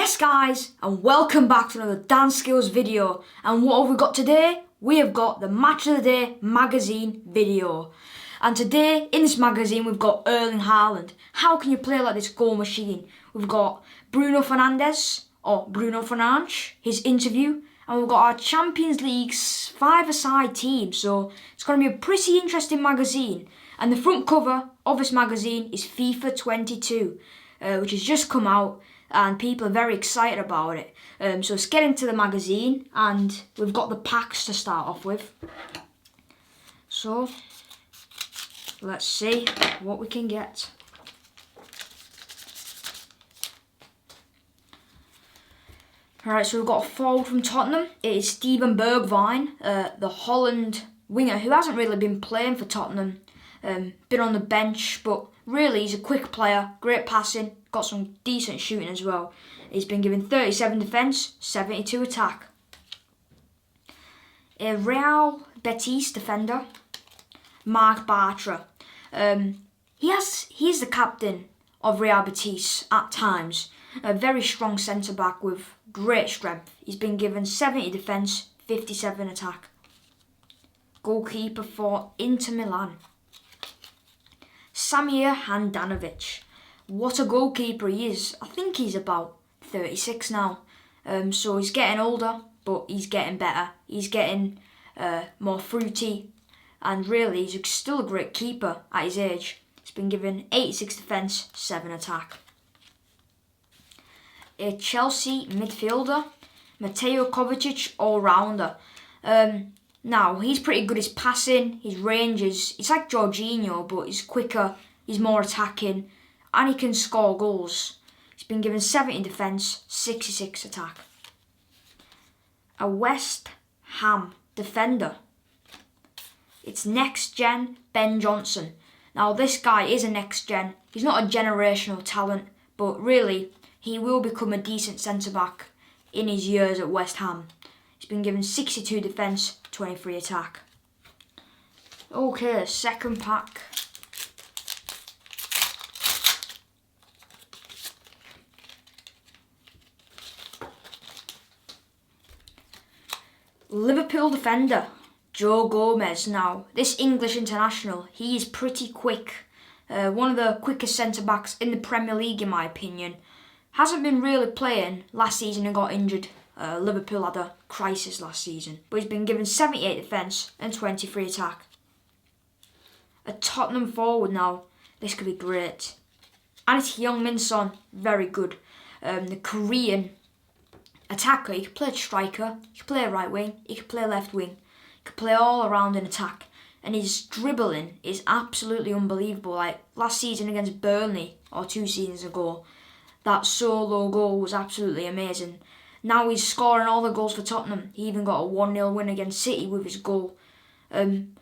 Yes guys, and welcome back to another DaNSkills video. And what have we got today? We have got the Match of the Day magazine video. And today, in this magazine, we've got Erling Haaland. How can you play like this goal machine? We've got Bruno Fernandes, his interview. And we've got our Champions League's five-a-side team. So it's going to be a pretty interesting magazine. And the front cover of this magazine is FIFA 22, which has just come out. And people are very excited about it. So let's get into the magazine, and we've got the packs to start off with. So let's see what we can get. Alright, so we've got a forward from Tottenham. It is Steven Bergwijn, the Holland winger who hasn't really been playing for Tottenham. Been on the bench, but really he's a quick player, great passing, got some decent shooting as well. He's been given 37 defence, 72 attack. A Real Betis defender, Marc Bartra. He's the captain of Real Betis at times. A very strong centre-back with great strength. He's been given 70 defence, 57 attack. Goalkeeper for Inter Milan, Samir Handanovic. What a goalkeeper he is. I think he's about 36 now. So he's getting older, but he's getting better. He's getting more fruity. And really, he's still a great keeper at his age. He's been given 86 defence, 7 attack. A Chelsea midfielder, Mateo Kovacic, all-rounder. Now, he's pretty good. His passing, his ranges, it's like Jorginho, but he's quicker, he's more attacking, and he can score goals. He's been given 70 defence, 66 attack. A West Ham defender. It's next gen Ben Johnson. Now, this guy is a next gen. He's not a generational talent, but really, he will become a decent centre-back in his years at West Ham. He's been given 62 defence, 23 attack. Okay, second pack. Liverpool defender, Joe Gomez. Now, this English international, he is pretty quick. One of the quickest centre-backs in the Premier League, in my opinion. Hasn't been really playing last season and got injured. Liverpool had a crisis last season, but he's been given 78 defence and 23 attack. A Tottenham forward now. This could be great. And it's Heung-min Son, very good. The Korean attacker. He can play striker, he can play right wing, he can play left wing, he can play all around in attack. And his dribbling is absolutely unbelievable. Like last season against Burnley, or 2 seasons ago, that solo goal was absolutely amazing. Now he's scoring all the goals for Tottenham. He even got a 1-0 win against City with his goal.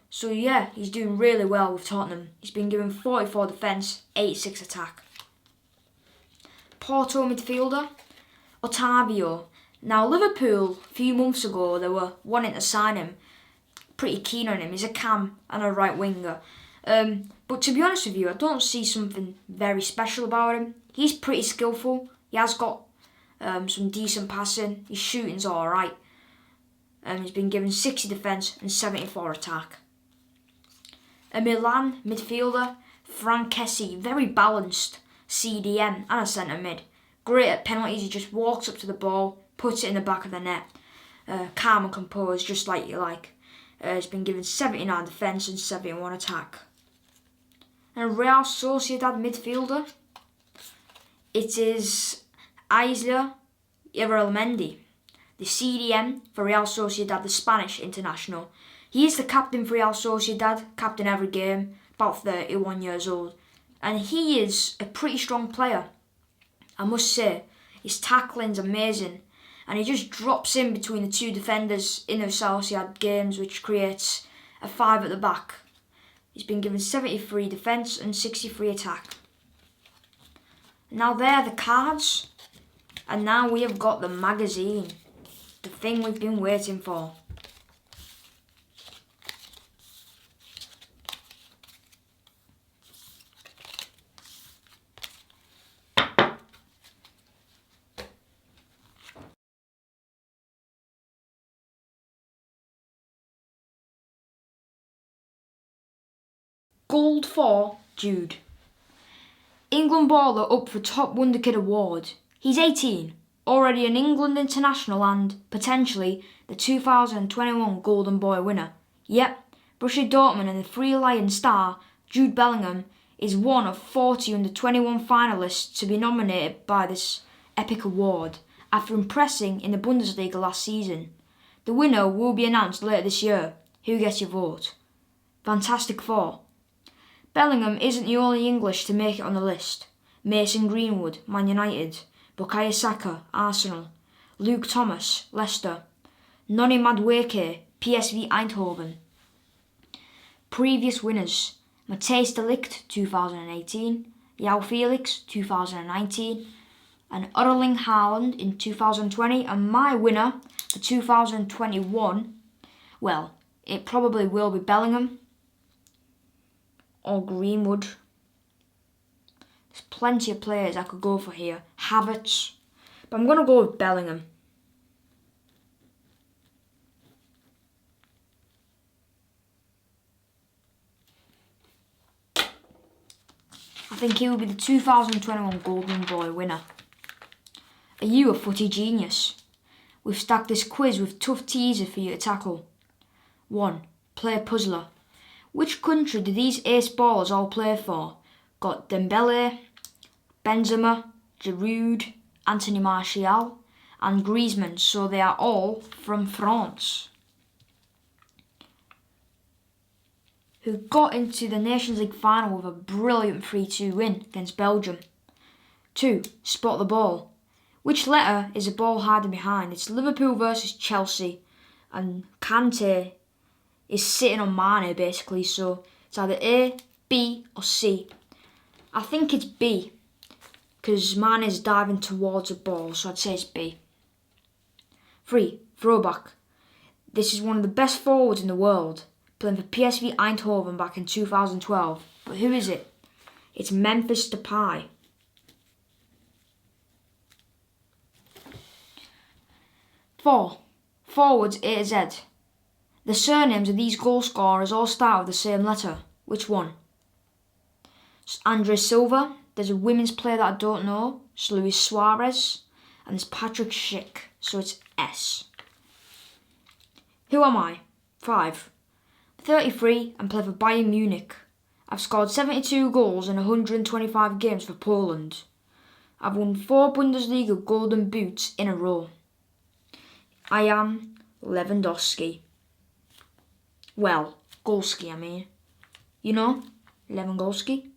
So yeah, he's doing really well with Tottenham. He's been given 44 defence, 86 attack. Porto midfielder, Otavio. Now Liverpool, a few months ago, they were wanting to sign him. Pretty keen on him. He's a cam and a right winger. But to be honest with you, I don't see something very special about him. He's pretty skillful. He has got some decent passing. His shooting's alright. He's been given 60 defence and 74 attack. A Milan midfielder, Fernandes, very balanced CDM and a centre mid. Great at penalties. He just walks up to the ball, puts it in the back of the net. Calm and composed, just like you like. He's been given 79 defence and 71 attack. And a Real Sociedad midfielder, it is Isla Irelmendi, the CDM for Real Sociedad, the Spanish international. He is the captain for Real Sociedad, captain every game, about 31 years old. And he is a pretty strong player, I must say. His tackling's amazing. And he just drops in between the 2 defenders in the Sociedad games, which creates a 5 at the back. He's been given 73 defence and 63 attack. Now there are the cards. And now we have got the magazine. The thing we've been waiting for. Gold for Jude. England baller up for Top Wonder Kid award. He's 18, already an England international and, potentially, the 2021 Golden Boy winner. Yep, Borussia Dortmund and the Three Lions star, Jude Bellingham, is one of 40 under-21 finalists to be nominated by this epic award after impressing in the Bundesliga last season. The winner will be announced later this year. Who gets your vote? Fantastic Four. Bellingham isn't the only English to make it on the list. Mace and Greenwood, Man United. Bukayo Saka, Arsenal. Luke Thomas, Leicester. Noni Madueke, PSV Eindhoven. Previous winners: Matthijs de Ligt 2018, João Felix 2019, and Erling Haaland in 2020, and my winner for 2021, well, it probably will be Bellingham or Greenwood. There's plenty of players I could go for here. Havertz, but I'm going to go with Bellingham. I think he will be the 2021 Golden Boy winner. Are you a footy genius? We've stacked this quiz with tough teasers for you to tackle. 1. Player puzzler. Which country do these ace ballers all play for? Got Dembele, Benzema, Giroud, Anthony Martial and Griezmann, so they are all from France. Who got into the Nations League final with a brilliant 3-2 win against Belgium. 2. Spot the ball. Which letter is the ball hiding behind? It's Liverpool versus Chelsea, and Kante is sitting on Mane basically, so it's either A, B or C. I think it's B, because Mane is diving towards the ball, so I'd say it's B. 3. Throwback. This is one of the best forwards in the world, playing for PSV Eindhoven back in 2012. But who is it? It's Memphis Depay. 4. Forwards A to Z. The surnames of these goal scorers all start with the same letter. Which one? It's Andre Silva. There's a women's player that I don't know. It's Luis Suarez. And there's Patrick Schick. So it's S. Who am I? 5. 33 and play for Bayern Munich. I've scored 72 goals in 125 games for Poland. I've won 4 Bundesliga golden boots in a row. I am Lewandowski. Well, Golski, I mean. You know, Lewandowski.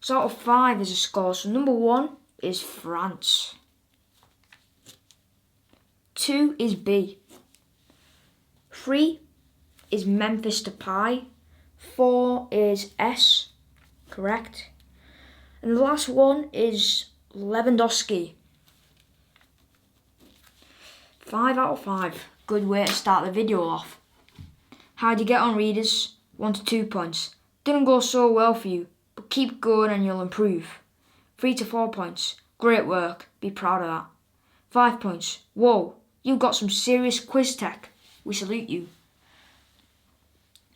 So out of 5 is a score. So number 1 is France. 2 is B. 3 is Memphis Depay. 4 is S. Correct. And the last one is Lewandowski. 5 out of 5. Good way to start the video off. How'd you get on, readers? 1 to 2 points. Didn't go so well for you, but keep going and you'll improve. 3 to 4 points. Great work. Be proud of that. 5 points. Whoa, you've got some serious quiz tech. We salute you.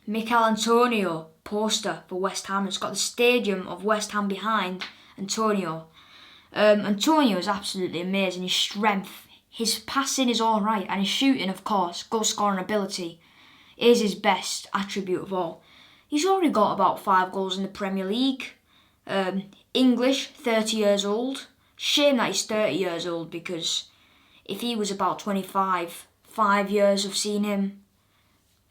McNeil Poster for West Ham. It's got the stadium of West Ham behind Antonio. Antonio is absolutely amazing. His strength, his passing is alright, and his shooting, of course, goal scoring ability is his best attribute of all. He's already got about 5 goals in the Premier League. English, 30 years old. Shame that he's 30 years old, because if he was about 25, 5 years of seeing him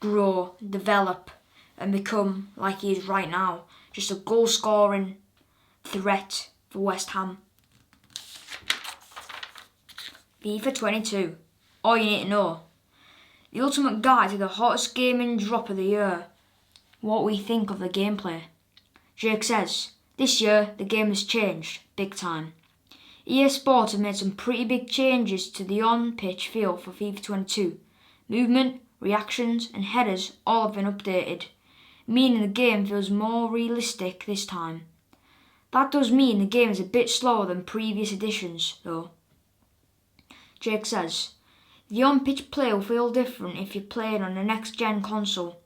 grow, develop and become like he is right now. Just a goal scoring threat for West Ham. FIFA 22. All you need to know. The ultimate guide to the hottest gaming drop of the year. What we think of the gameplay. Jake says, this year the game has changed, big time. EA Sports have made some pretty big changes to the on-pitch feel for FIFA 22. Movement, reactions and headers all have been updated, meaning the game feels more realistic this time. That does mean the game is a bit slower than previous editions though. Jake says, the on-pitch play will feel different if you're playing on the next-gen console.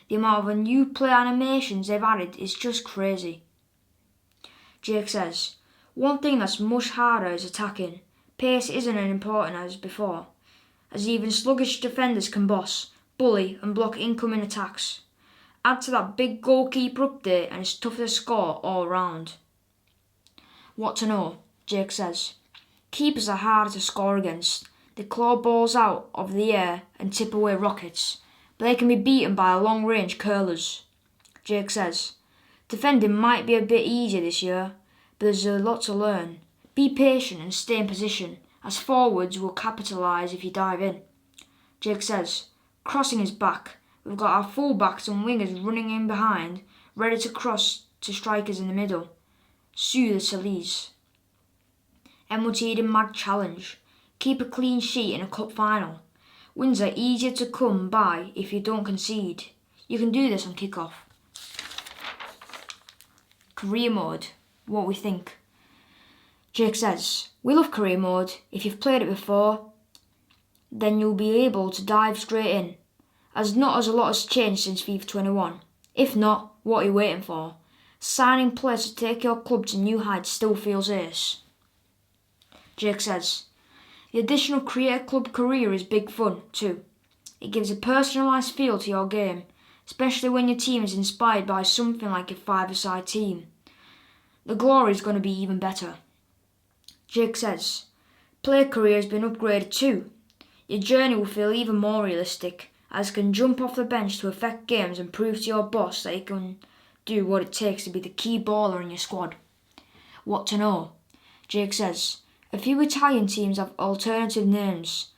The amount of new player animations they've added is just crazy. Jake says, one thing that's much harder is attacking. Pace isn't as important as before, as even sluggish defenders can boss, bully and block incoming attacks. Add to that big goalkeeper update and it's tougher to score all round. What to know? Jake says, keepers are harder to score against. They claw balls out of the air and tip away rockets, but they can be beaten by long-range curlers. Jake says, defending might be a bit easier this year, but there's a lot to learn. Be patient and stay in position, as forwards will capitalise if you dive in. Jake says, crossing is back. We've got our full-backs and wingers running in behind, ready to cross to strikers in the middle. Sue the Salise. Motd Mag Challenge. Keep a clean sheet in a cup final. Wins are easier to come by if you don't concede. You can do this on kick-off. Career mode. What we think. Jake says, we love career mode. If you've played it before, then you'll be able to dive straight in, as not as a lot has changed since FIFA 21. If not, what are you waiting for? Signing players to take your club to new heights still feels ace. Jake says, the additional Create Club career is big fun too. It gives a personalised feel to your game, especially when your team is inspired by something like a five-a-side team. The glory is going to be even better. Jake says, player career has been upgraded too. Your journey will feel even more realistic, as you can jump off the bench to affect games and prove to your boss that you can do what it takes to be the key baller in your squad. What to know? Jake says, a few Italian teams have alternative names.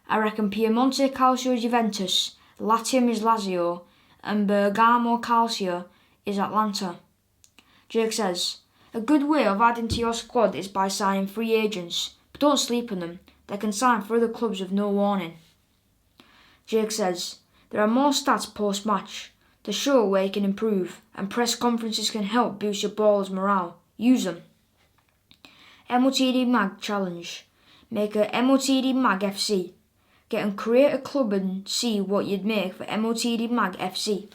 I reckon Piemonte Calcio is Juventus, Latium is Lazio, and Bergamo Calcio is Atlanta. Jake says, a good way of adding to your squad is by signing free agents, but don't sleep on them. They can sign for other clubs with no warning. Jake says, there are more stats post-match to show where you can improve, and press conferences can help boost your ballers' morale. Use them. Motd Mag Challenge. Make a Motd Mag FC. Get and create a club and see what you'd make for Motd Mag FC.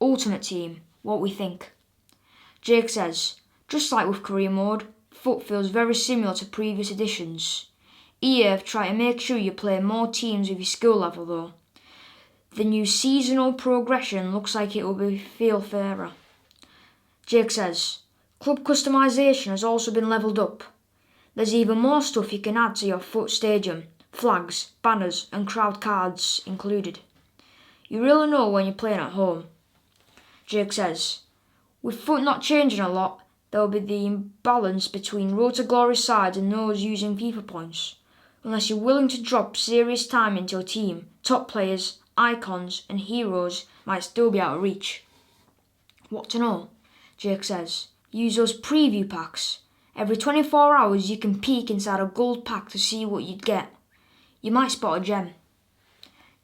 Ultimate Team. What we think. Jake says, just like with career mode, FUT feels very similar to previous editions. EA have tried to make sure you play more teams with your skill level though. The new seasonal progression looks like it will feel fairer. Jake says, club customisation has also been levelled up. There's even more stuff you can add to your FUT stadium, flags, banners and crowd cards included. You really know when you're playing at home. Jake says, with FUT not changing a lot, there will be the imbalance between Road to Glory sides and those using FIFA points. Unless you're willing to drop serious time into your team, top players, icons and heroes might still be out of reach. What to know? Jake says, use those preview packs. Every 24 hours you can peek inside a gold pack to see what you'd get. You might spot a gem.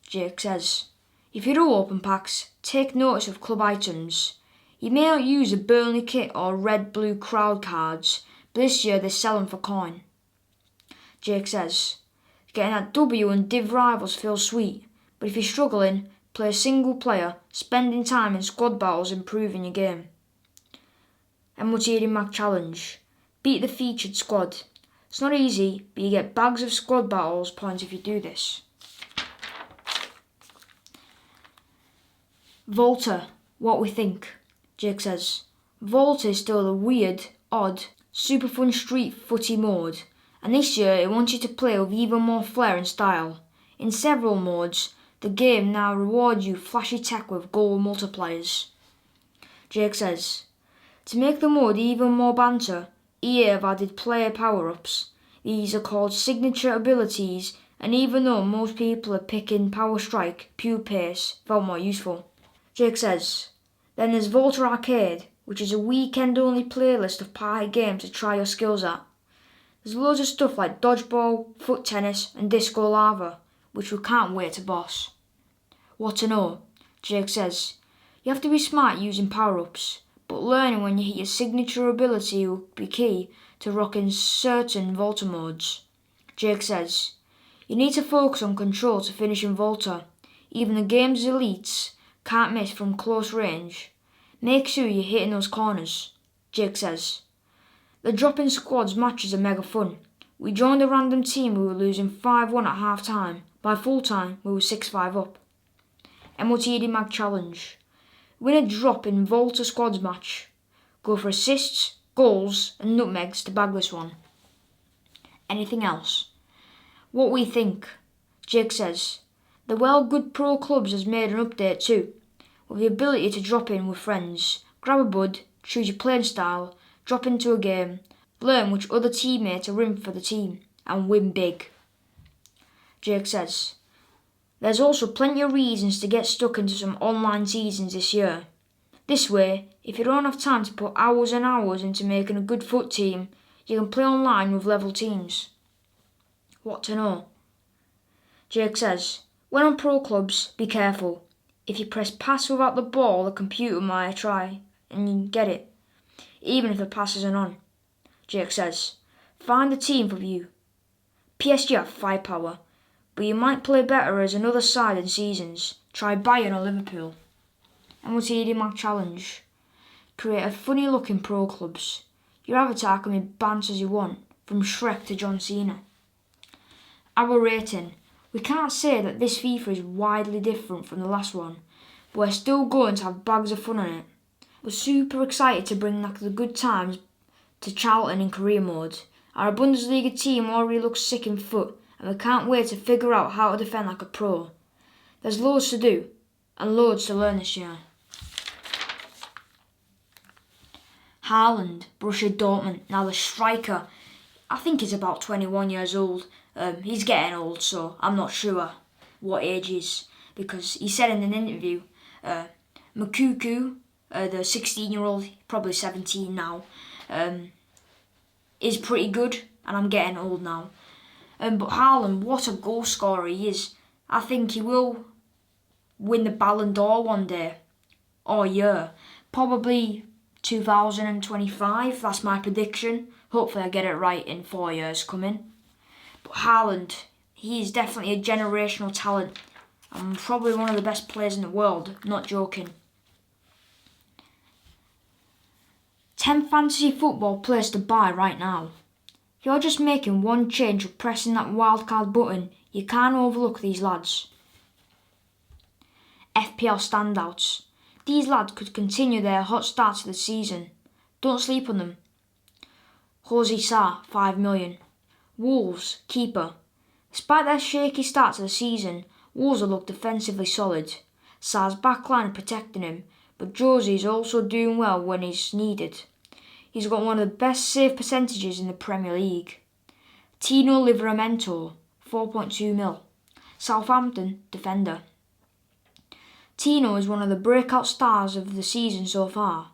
Jake says, if you do open packs, take notice of club items. You may not use a Burnley kit or red-blue crowd cards, but this year they sell them for coin. Jake says, getting that W and Div Rivals feels sweet, but if you're struggling, play a single player, spending time in squad battles improving your game. Motd Mag Challenge. Beat the featured squad. It's not easy, but you get bags of squad battles points if you do this. Volta. What we think. Jake says, Volta is still a weird, odd, super fun street footy mode, and this year it wants you to play with even more flair and style. In several modes, the game now rewards you flashy tech with goal multipliers. Jake says, to make the mode even more banter, EA have added player power-ups. These are called signature abilities, and even though most people are picking Power Strike, Pure Pace felt more useful. Jake says, then there's Volta Arcade, which is a weekend-only playlist of party games to try your skills at. There's loads of stuff like dodgeball, foot tennis and disco lava, which we can't wait to boss. What to know? Jake says, you have to be smart using power-ups, but learning when you hit your signature ability will be key to rocking certain Volta modes. Jake says, you need to focus on control to finish in Volta. Even the game's elites can't miss from close range. Make sure you're hitting those corners, Jake says. The drop-in squads matches are mega fun. We joined a random team who were losing 5-1 at half time. By full time, we were 6-5 up. Motd Mag Challenge. Win a drop-in Volta squads match. Go for assists, goals and nutmegs to bag this one. Anything else? What we think, Jake says. The Well Good Pro Clubs has made an update too, with the ability to drop in with friends, grab a bud, choose your playing style, drop into a game, learn which other teammates are in for the team, and win big. Jake says, there's also plenty of reasons to get stuck into some online seasons this year. This way, if you don't have time to put hours and hours into making a good foot team, you can play online with level teams. What to know? Jake says, when on pro clubs, be careful. If you press pass without the ball, the computer might try and you get it, even if the pass isn't on. Jake says, find the team for you. PSG have firepower, but you might play better as another side in seasons. Try Bayern or Liverpool. Motd Mag Challenge. Create a funny looking pro clubs. Your avatar can be banned as you want, from Shrek to John Cena. Our rating. We can't say that this FIFA is widely different from the last one, but we're still going to have bags of fun on it. We're super excited to bring back the good times to Charlton in career mode. Our Bundesliga team already looks sick in foot, and we can't wait to figure out how to defend like a pro. There's loads to do, and loads to learn this year. Haaland, Borussia Dortmund. Now the striker, I think he's about 21 years old. He's getting old, so I'm not sure what age he is, because he said in an interview, Makuku, the 16-year-old, probably 17 now, is pretty good, and I'm getting old now. But Haaland, what a goal scorer he is. I think he will win the Ballon d'Or one day, or year, probably 2025, that's my prediction. Hopefully I get it right in 4 years coming. But Haaland, he is definitely a generational talent and probably one of the best players in the world, not joking. 10 fantasy football players to buy right now. You're just making one change of pressing that wildcard button. You can't overlook these lads. FPL standouts. These lads could continue their hot start to the season. Don't sleep on them. Jose Sa, 5 million. Wolves, keeper. Despite their shaky start to the season, Wolves will look defensively solid. Sa's backline are protecting him, but Jose is also doing well when he's needed. He's got one of the best save percentages in the Premier League. Tino Livramento, 4.2 mil. Southampton, defender. Tino is one of the breakout stars of the season so far.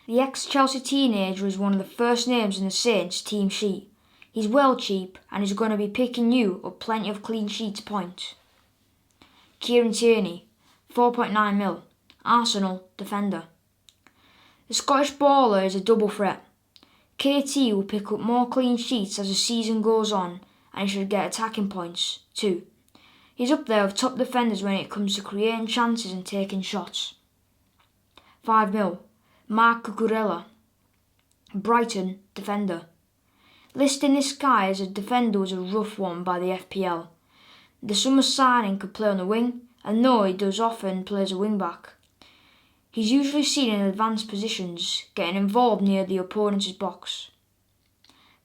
The ex-Chelsea teenager is one of the first names in the Saints team sheet. He's well cheap and is going to be picking you up plenty of clean sheets points. Kieran Tierney, 4.9 mil. Arsenal, defender. The Scottish baller is a double threat. KT will pick up more clean sheets as the season goes on, and he should get attacking points too. He's up there with top defenders when it comes to creating chances and taking shots. 5 mil. Marc Cucurella, Brighton, defender. Listing this guy as a defender was a rough one by the FPL. The summer signing could play on the wing, and though he does often play as a wing back. He's usually seen in advanced positions, getting involved near the opponent's box.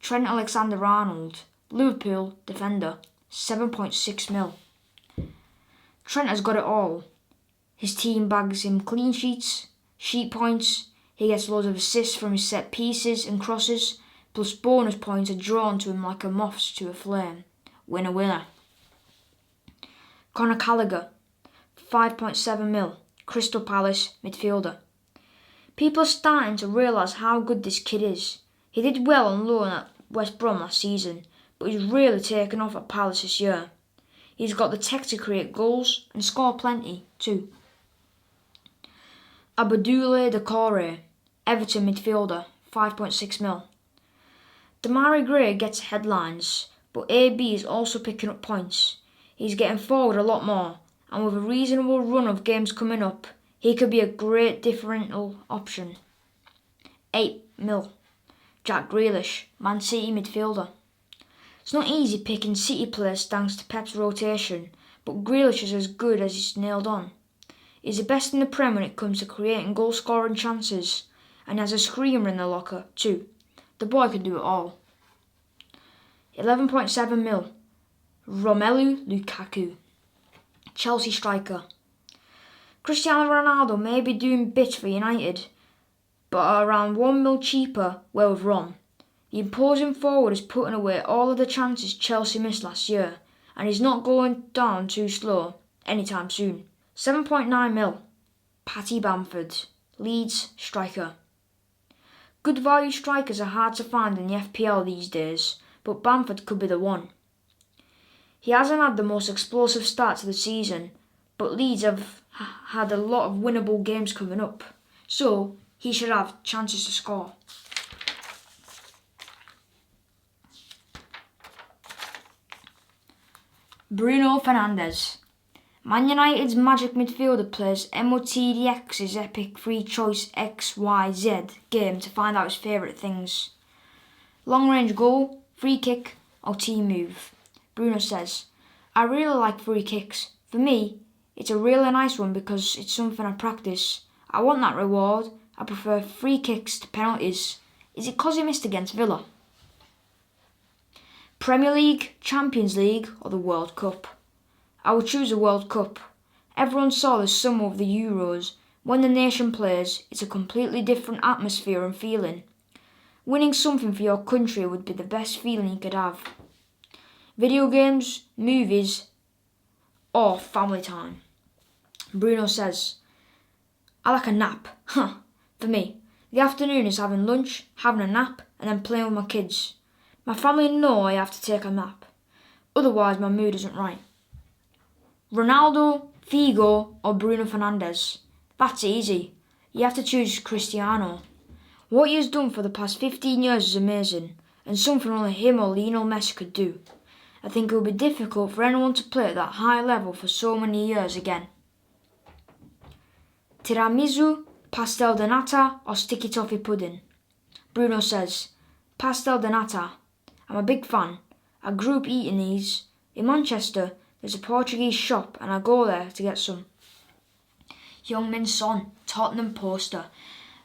Trent Alexander-Arnold, Liverpool, defender, 7.6 mil. Trent has got it all. His team bags him clean sheets, sheet points, he gets loads of assists from his set pieces and crosses, plus bonus points are drawn to him like a moth to a flame. Winner, winner. Conor Gallagher, 5.7 mil. Crystal Palace, midfielder. People are starting to realise how good this kid is. He did well on loan at West Brom last season, but he's really taken off at Palace this year. He's got the tech to create goals and score plenty too. Abdoulaye Doucouré, Everton midfielder, 5.6 mil. Demarai Gray gets headlines, but AB is also picking up points. He's getting forward a lot more, and with a reasonable run of games coming up, He could be a great differential option. 8 mil. Jack Grealish, Man City midfielder. It's not easy picking City players thanks to Pep's rotation, but Grealish is as good as he's nailed on. He's the best in the Prem when it comes to creating goal-scoring chances, and has a screamer in the locker too. The boy can do it all. 11.7 mil. Romelu Lukaku, Chelsea striker. Cristiano Ronaldo may be doing bits for United, but are around 1 mil cheaper where with Rom. The imposing forward is putting away all of the chances Chelsea missed last year, and he's not going down too slow anytime soon. 7.9 mil. Paddy Bamford, Leeds striker. Good value strikers are hard to find in the FPL these days, but Bamford could be the one. He hasn't had the most explosive start to the season, but Leeds have had a lot of winnable games coming up, so he should have chances to score. Bruno Fernandes. Man United's magic midfielder plays Motd's epic free choice XYZ game to find out his favourite things. Long range goal, free kick or team move. Bruno says, I really like free kicks. For me, it's a really nice one because it's something I practice. I want that reward. I prefer free kicks to penalties. Is it cause he missed against Villa? Premier League, Champions League or the World Cup? I would choose the World Cup. Everyone saw the summer of the Euros. When the nation plays, it's a completely different atmosphere and feeling. Winning something for your country would be the best feeling you could have. Video games, movies, or family time. Bruno says, I like a nap. For me, the afternoon is having lunch, having a nap, and then playing with my kids. My family know I have to take a nap. Otherwise, my mood isn't right. Ronaldo, Figo, or Bruno Fernandes? That's easy. You have to choose Cristiano. What he has done for the past 15 years is amazing, and something only him or Lionel Messi could do. I think it will be difficult for anyone to play at that high level for so many years again. Tiramisu, pastel de nata or sticky toffee pudding? Bruno says, pastel de nata. I'm a big fan. I grew up eating these. In Manchester, there's a Portuguese shop and I go there to get some. Heung-min Son, Tottenham Poster.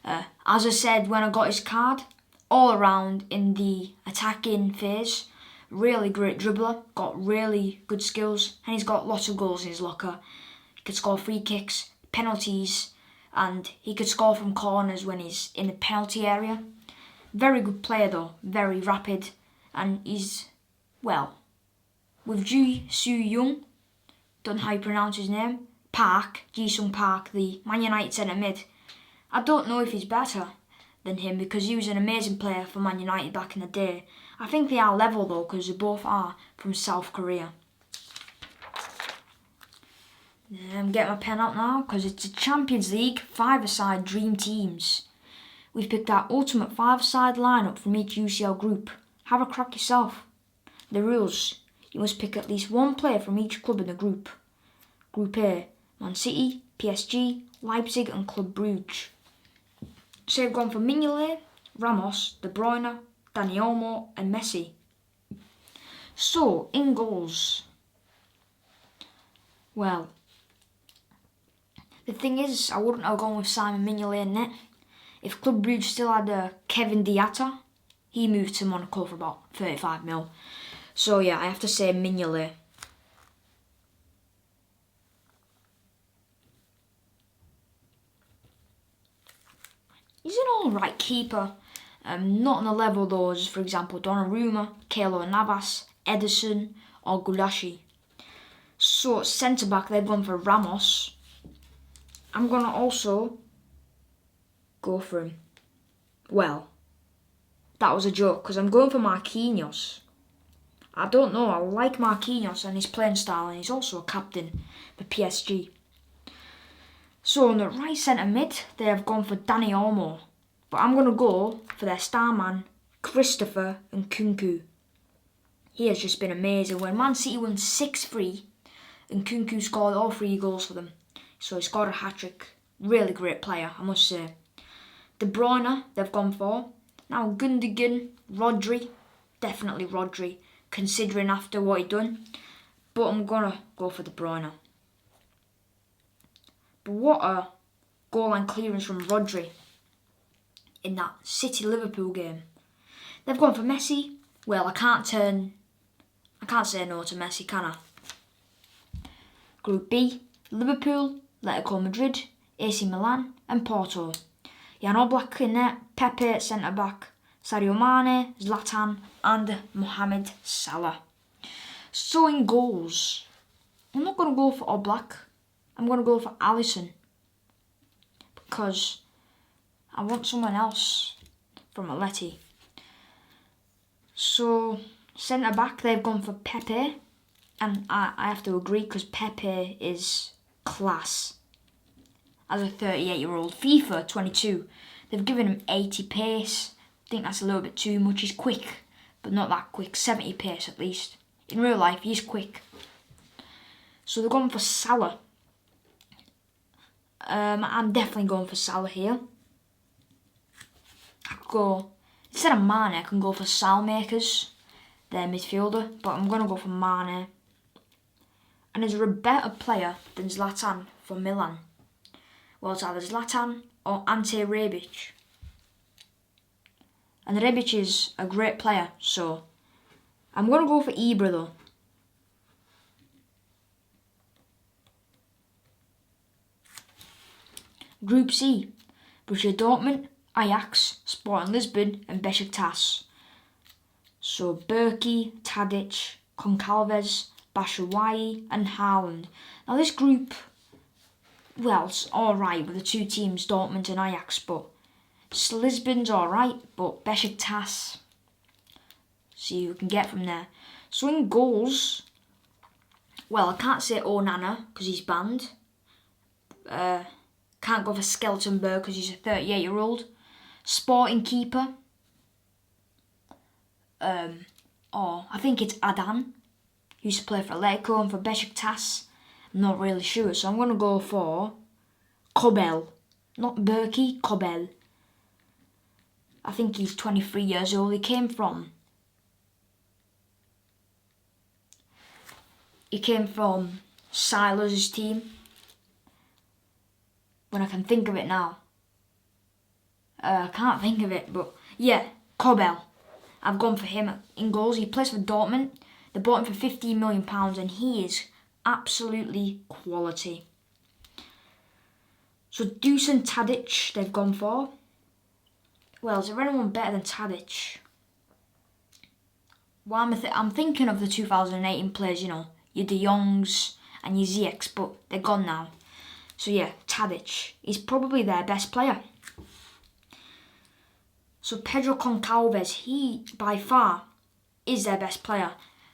As I said when I got his card, all around in the attacking phase, really great dribbler, got really good skills, and he's got lots of goals in his locker. He could score free kicks, penalties, and he could score from corners when he's in the penalty area. Very good player though, very rapid, and he's, well, with Ji-Sung, don't know how you pronounce his name, Park, Ji-Sung Park, the Man United centre mid. I don't know if he's better than him because he was an amazing player for Man United back in the day. I think they are level though because they both are from South Korea. I'm getting my pen out now because it's a Champions League five-a-side dream teams. We've picked our ultimate five-a-side lineup from each UCL group. Have a crack yourself. The rules: you must pick at least one player from each club in the group. Group A, Man City, PSG, Leipzig and Club Brugge. So we've gone for Mignolet, Ramos, De Bruyne, Dani Olmo and Messi. So, in goals. Well, the thing is, I wouldn't have gone with Simon Mignolet in net. If Club Brugge still had Kevin Diatta, he moved to Monaco for about 35 mil. So yeah, I have to say Mignolet. He's an alright keeper. Not on the level though as, for example, Donnarumma, Keylor Navas, Ederson or Gulashi. So centre back, they've gone for Ramos. I'm going to also go for him. Well, that was a joke because I'm going for Marquinhos. I don't know, I like Marquinhos and his playing style, and he's also a captain for PSG. So on the right centre mid, they have gone for Dani Olmo. But I'm going to go for their star man, Christopher Nkunku. He has just been amazing. When Man City won 6-3, Nkunku scored all 3 goals for them. So he scored a hat-trick Really great player, I must say. De Bruyne, they've gone for. Now Gundogan, Rodri, definitely Rodri, considering after what he done. But I'm going to go for De Bruyne. But what a goal and clearance from Rodri in that City-Liverpool game. They've gone for Messi. Well, I can't say no to Messi, can I? Group B, Liverpool, Atletico Madrid, AC Milan and Porto. Jan Oblak in there, Pepe centre-back, Sadio Mane, Zlatan and Mohamed Salah. So in goals, I'm not going to go for Oblak. I'm going to go for Alisson. Because I want someone else from Atleti. So, centre-back, they've gone for Pepe. And I have to agree because Pepe is class. As a 38-year-old, FIFA 22, they've given him 80 pace. I think that's a little bit too much. He's quick, but not that quick. 70 pace at least. In real life, he's quick. So they're going for Salah. I'm definitely going for Salah here. I could go, instead of Mane, I can go for Salmakers, their midfielder, but I'm going to go for Mane. And is there a better player than Zlatan for Milan? Well, it's either Zlatan or Ante Rebic. And Rebic is a great player, so I'm going to go for Ibra though. Group C, Borussia Dortmund, Ajax, Sporting Lisbon and Besiktas. So Berkey, Tadic, Goncalves, Batshuayi and Haaland. Now this group, well, it's alright with the two teams, Dortmund and Ajax, but Lisbon's alright, but Besiktas, see who we can get from there. So in goals, well, I can't say Onana because he's banned. Can't go for Skeltenberg because he's a 38-year-old. Sporting keeper. I think it's Adan. He used to play for Atletico and for Besiktas. I'm not really sure, so I'm going to go for Kobel. Not Berkey, Kobel. I think he's 23 years old. He came from Silas' team. When I can think of it now. I can't think of it, but yeah, Kobel. I've gone for him in goals. He plays for Dortmund. They bought him for £15 million and he is absolutely quality. So Dusan Tadic they've gone for. Well, is there anyone better than Tadic? Well, I'm thinking of the 2018 players, you know, your De Jongs and your Ziyechs, but they're gone now. So yeah, Tadic is probably their best player. So Pedro Goncalves, he by far is their best player.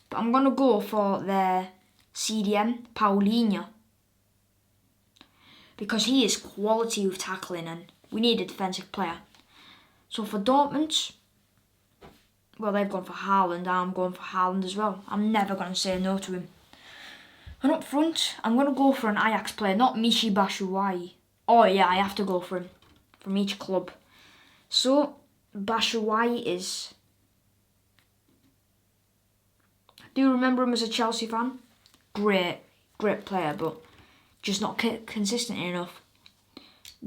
But I'm going to go for their CDM, Paulinho. Because he is quality with tackling and we need a defensive player. So for Dortmund, well, they've gone for Haaland. I'm going for Haaland as well. I'm never going to say no to him. And up front, I'm going to go for an Ajax player, not Michy Batshuayi. Oh yeah, I have to go for him from each club. So Batshuayi is... I do remember him as a Chelsea fan. Great player, but just not consistent enough.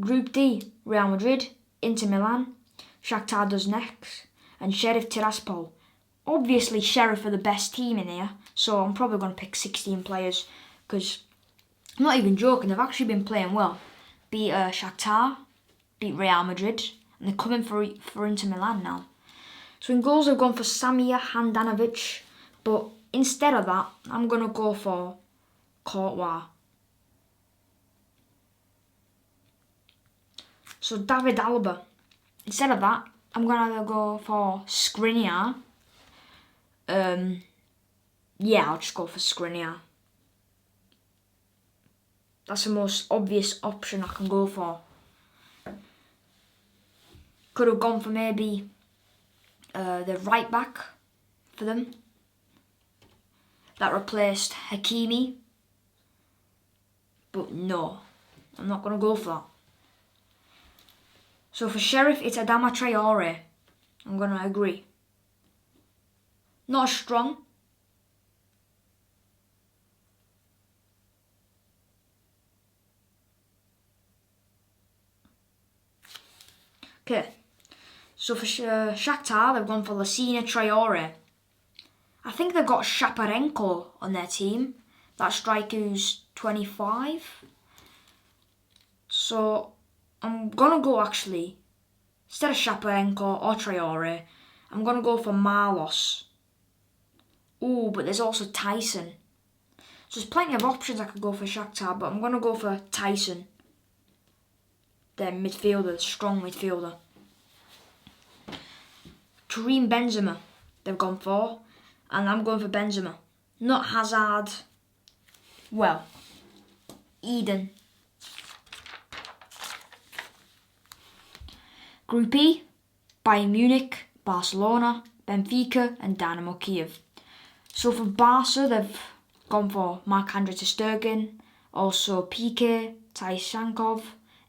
Group D, Real Madrid, Inter Milan, Shakhtar Donetsk and Sheriff Tiraspol. Obviously Sheriff are the best team in here, so I'm probably going to pick 16 players because I'm not even joking, they've actually been playing well. Beat Shakhtar, beat Real Madrid, and they're coming for Inter Milan now. So in goals I've gone for Samir Handanovic, but instead of that, I'm going to go for Courtois. So David Alaba. Instead of that, I'm going to go for Skriniar. Yeah, I'll just go for Skriniar. That's the most obvious option I can go for. Could have gone for maybe the right back for them. That replaced Hakimi. But no, I'm not going to go for that. So for Sheriff, it's Adama Traore. I'm going to agree. Not as strong. Okay. So for Shakhtar, they've gone for Lassina Traore. I think they've got Shaparenko on their team. That striker who's 25. So I'm going to go actually, instead of Shaparenko or Traore, I'm going to go for Marlos. Oh, but there's also Tyson. So there's plenty of options I could go for Shakhtar, but I'm going to go for Tyson. Their midfielder, strong midfielder. Karim Benzema, they've gone for, and I'm going for Benzema. Not Hazard. Well, Eden. Group E, Bayern Munich, Barcelona, Benfica and Dynamo Kiev. So for Barca, they've gone for Marc-Andre ter Stegen, also Piqué, Taishankov,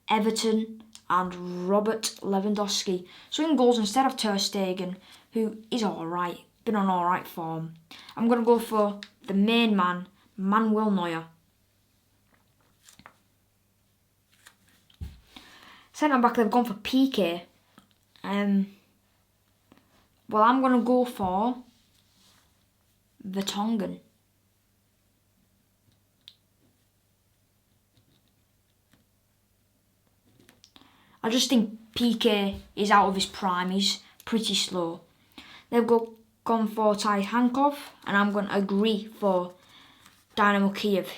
Everton and Robert Lewandowski. So in goals instead of Ter Stegen, who is alright, been on alright form, I'm going to go for the main man, Manuel Neuer. Centre back, they've gone for Piqué. Well, I'm going to go for Vertonghen. I just think Piqué is out of his prime. He's pretty slow. They've gone for Taishankov, and I'm going to agree for Dynamo Kiev.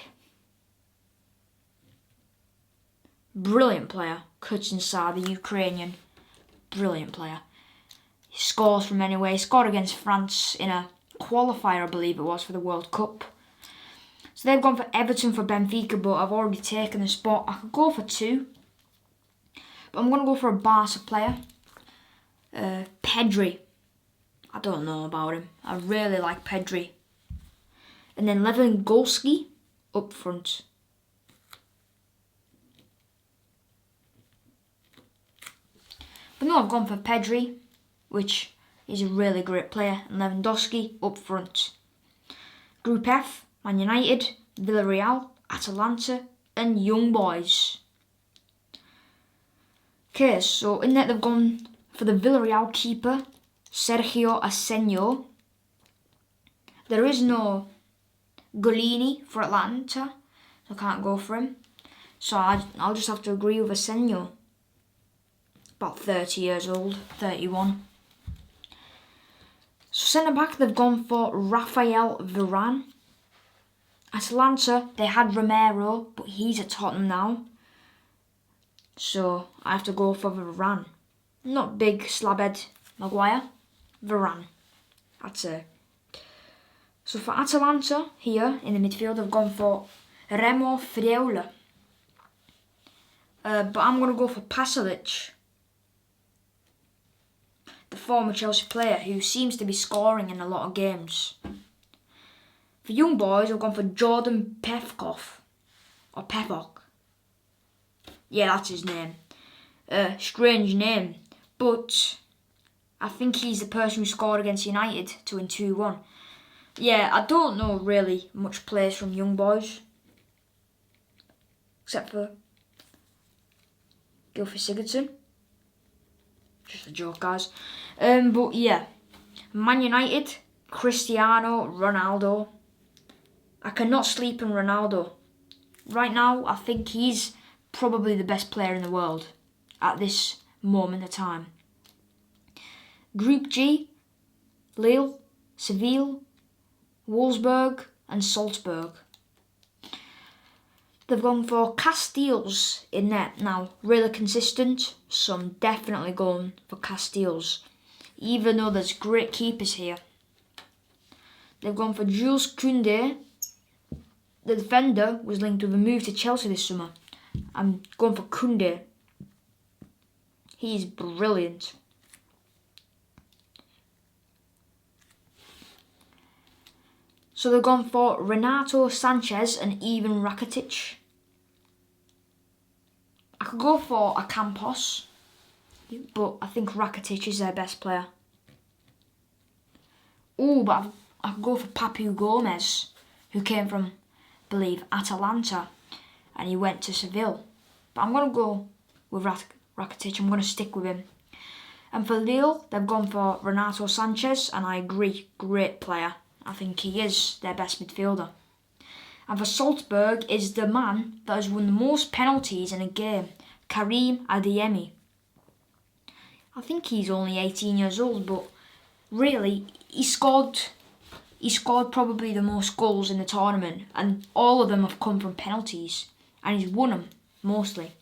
Brilliant player. Cuts inside the Ukrainian. Brilliant player. He scores from anywhere. He scored against France in a qualifier, I believe it was, for the World Cup. So they've gone for Everton for Benfica, but I've already taken the spot. I could go for two, but I'm going to go for a Barca player. Pedri. I don't know about him. I really like Pedri. And then Lewandowski up front. But no, I've gone for Pedri, which is a really great player, and Lewandowski up front. Group F, Man United, Villarreal, Atalanta and Young Boys. Okay, so in that they've gone for the Villarreal keeper, Sergio Asenio. There is no Golini for Atlanta, so I can't go for him. So I'll just have to agree with Asenio. About 30 years old, 31. So centre back, they've gone for Rafael Varane. Atalanta, they had Romero, but he's at Tottenham now. So I have to go for Varane. Not big slabhead Maguire. Varane. That's it. So for Atalanta, here in the midfield, they've gone for Remo Freuler. But I'm going to go for Pasalic, the former Chelsea player who seems to be scoring in a lot of games. For Young Boys, I've gone for Jordan Pevkov. Or Pevok. Yeah, that's his name. Strange name. But I think he's the person who scored against United to win 2-1. Yeah, I don't know really much players from Young Boys. Except for Gylfi Sigurdsson. Just a joke, guys. But yeah, Man United, Cristiano Ronaldo. I cannot sleep on Ronaldo. Right now, I think he's probably the best player in the world at this moment of time. Group G, Lille, Seville, Wolfsburg and Salzburg. They've gone for Castells in net now. Really consistent, so I'm definitely going for Castells, even though there's great keepers here. They've gone for Jules Koundé. The defender was linked with a move to Chelsea this summer. I'm going for Koundé. He's brilliant. So they've gone for Renato Sanchez and Ivan Rakitic. I could go for a Campos. but I think Rakitic is their best player. Oh, but I could go for Papu Gomez, who came from, I believe, Atalanta, and he went to Seville. But I'm going to go with Rakitic. I'm going to stick with him. And for Lille, they've gone for Renato Sanchez, and I agree, great player. I think he is their best midfielder. And for Salzburg is the man that has won the most penalties in a game, Karim Adeyemi. I think he's only 18 years old, but really, he scored probably the most goals in the tournament, and all of them have come from penalties, and he's won them, mostly.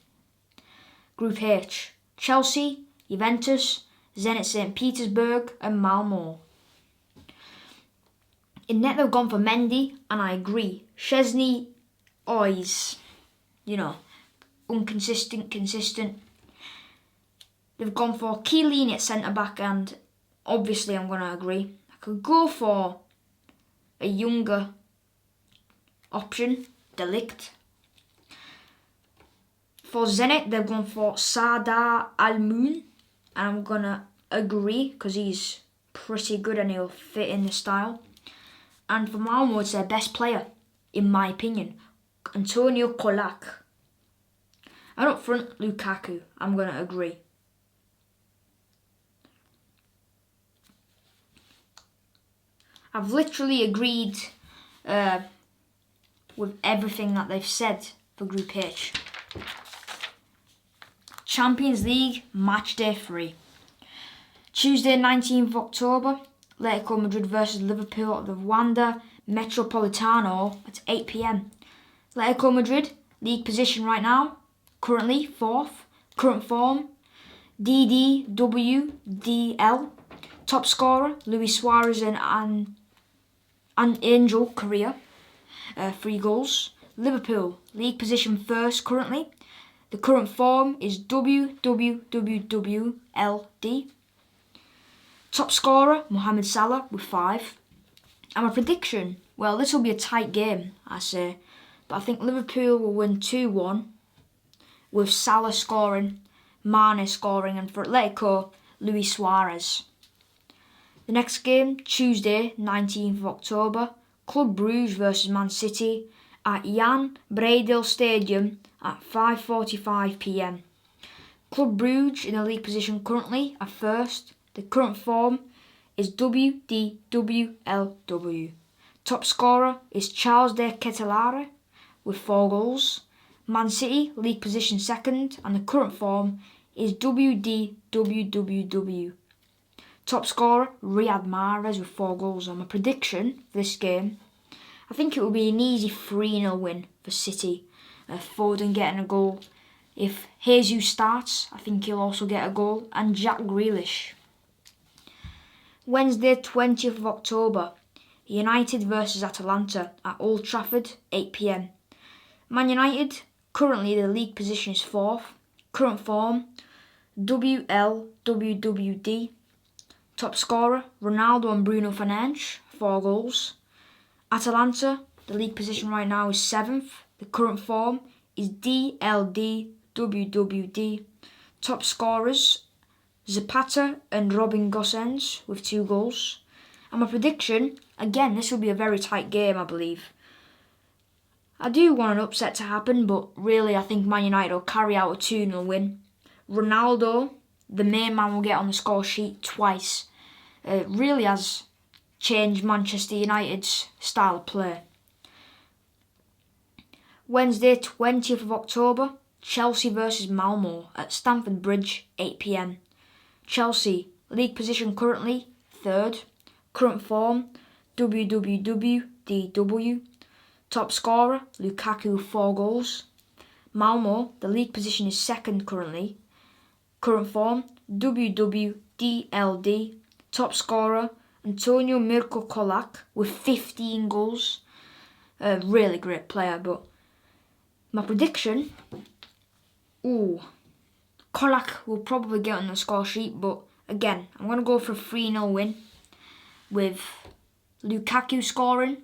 Group H, Chelsea, Juventus, Zenit St. Petersburg and Malmo. In net they've gone for Mendy, and I agree. Szczesny, he's, consistent. They've gone for Chiellini at centre-back, and obviously I'm going to agree. I could go for a younger option, De Ligt. For Zenit, they've gone for Sardar Almoon, and I'm going to agree because he's pretty good and he'll fit in the style. And for Malmo, it's their best player, in my opinion, Antonio Kolak. And up front, Lukaku. I'm going to agree. I've literally agreed with everything that they've said for Group H. Champions League Matchday 3. Tuesday 19th of October, Atletico Madrid versus Liverpool at the Wanda Metropolitano at 8 p.m. Atletico Madrid, league position right now, currently 4th. Current form, DDWDL. Top scorer, Luis Suarez and Angel Correa, 3 goals. Liverpool, league position 1st currently. The current form is WWWWLD. Top scorer, Mohamed Salah with 5. And my prediction, well, this will be a tight game, I say. But I think Liverpool will win 2-1 with Salah scoring, Mane scoring, and for Atletico, Luis Suarez. The next game, Tuesday, 19th of October, Club Brugge versus Man City at Jan Breydel Stadium at 5:45 p.m. Club Brugge in the league position currently at 1st. The current form is WDWLW. Top scorer is Charles de Ketelaere with 4 goals. Man City, league position 2nd, and the current form is WDWWW. Top scorer, Riyad Mahrez with 4 goals. And my prediction for this game, I think it will be an easy 3-0 win for City. Foden getting a goal. If Jesus starts, I think he'll also get a goal. And Jack Grealish. Wednesday, 20th of October, United versus Atalanta at Old Trafford, 8 p.m. Man United, currently the league position is 4th. Current form, WLWWD. Top scorer, Ronaldo and Bruno Fernandes, 4 goals. Atalanta, the league position right now is 7th. The current form is DLDWWD. Top scorers, Zapata and Robin Gosens with 2 goals. And my prediction, again, this will be a very tight game, I believe. I do want an upset to happen, but really I think Man United will carry out a 2-0 win. Ronaldo, the main man, will get on the score sheet twice. It really has changed Manchester United's style of play. Wednesday, 20th of October, Chelsea versus Malmo at Stamford Bridge, 8 p.m. Chelsea, league position currently 3rd. Current form, WWWDW. Top scorer, Lukaku with 4 goals. Malmo, the league position is 2nd currently. Current form, WWDLD. Top scorer, Antonio Mirko Kolak with 15 goals. A really great player, but my prediction, Kolak will probably get on the score sheet, but again, I'm going to go for a 3-0 win with Lukaku scoring,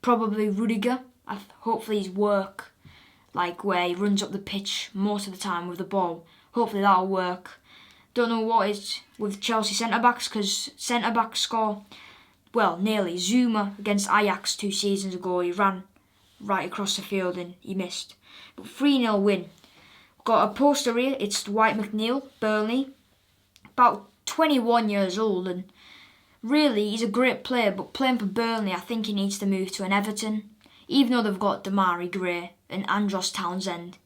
probably Rudiger. Hopefully his work, like where he runs up the pitch most of the time with the ball, hopefully that'll work. Don't know what is with Chelsea centre-backs, because centre-backs score, well, nearly. Zuma against Ajax 2 seasons ago, he ran right across the field and he missed. But 3-0 win. Got a poster here, it's Dwight McNeil, Burnley. About 21 years old, and really he's a great player, but playing for Burnley, I think he needs to move to an Everton. Even though they've got Damari Gray and Andros Townsend.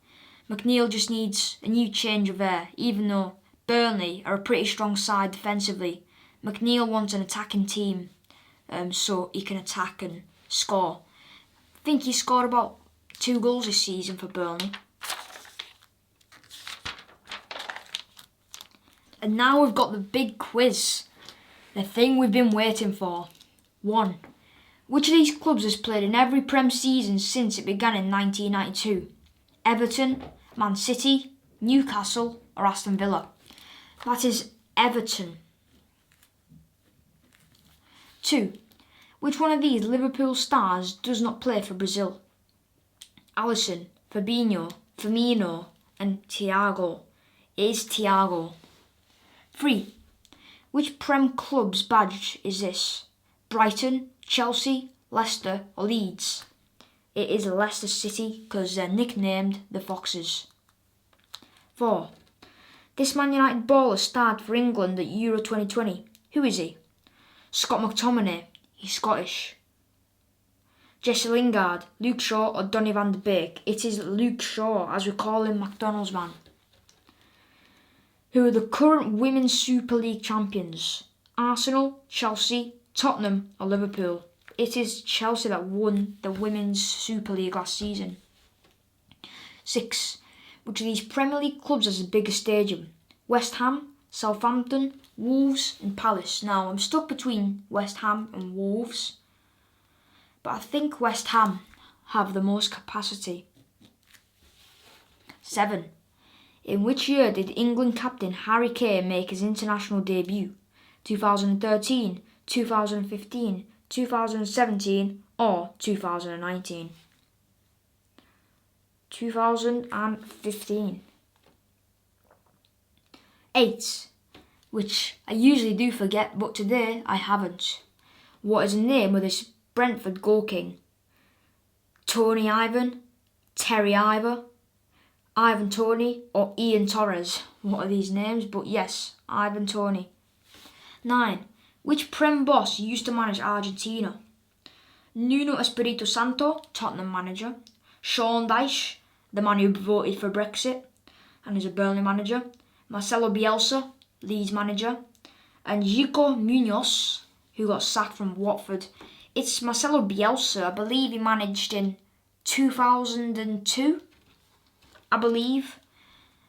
McNeil just needs a new change of air, even though Burnley are a pretty strong side defensively. McNeil wants an attacking team, so he can attack and score. I think he scored about 2 goals this season for Burnley. And now we've got the big quiz. The thing we've been waiting for. 1. Which of these clubs has played in every Prem season since it began in 1992? Everton, Man City, Newcastle or Aston Villa? That is Everton. 2. Which one of these Liverpool stars does not play for Brazil? Alisson, Fabinho, Firmino and Thiago. It is Thiago. 3. Which Prem club's badge is this? Brighton, Chelsea, Leicester or Leeds? It is Leicester City, because they're nicknamed the Foxes. 4. This Man United baller starred for England at Euro 2020. Who is he? Scott McTominay. He's Scottish. Jesse Lingard, Luke Shaw or Donny van de Beek? It is Luke Shaw, as we call him McDonald's man. Who are the current Women's Super League champions? Arsenal, Chelsea, Tottenham or Liverpool? It is Chelsea that won the Women's Super League last season. 6. Which of these Premier League clubs has the biggest stadium? West Ham, Southampton, Wolves and Palace. Now, I'm stuck between West Ham and Wolves, but I think West Ham have the most capacity. 7. In which year did England captain Harry Kane make his international debut? 2013, 2015, 2017 or 2019? 2015. 8. Which I usually do forget, but today I haven't. What is the name of this Brentford goal king? Tony Ivan, Terry Ivor, Ivan Toney or Ian Torres? What are these names? But yes, Ivan Toney. 9. Which Prem boss used to manage Argentina? Nuno Espirito Santo, Tottenham manager. Sean Dyche, the man who voted for Brexit and is a Burnley manager. Marcelo Bielsa, Leeds manager. And Zico Munoz, who got sacked from Watford. It's Marcelo Bielsa. I believe he managed in 2002. I believe.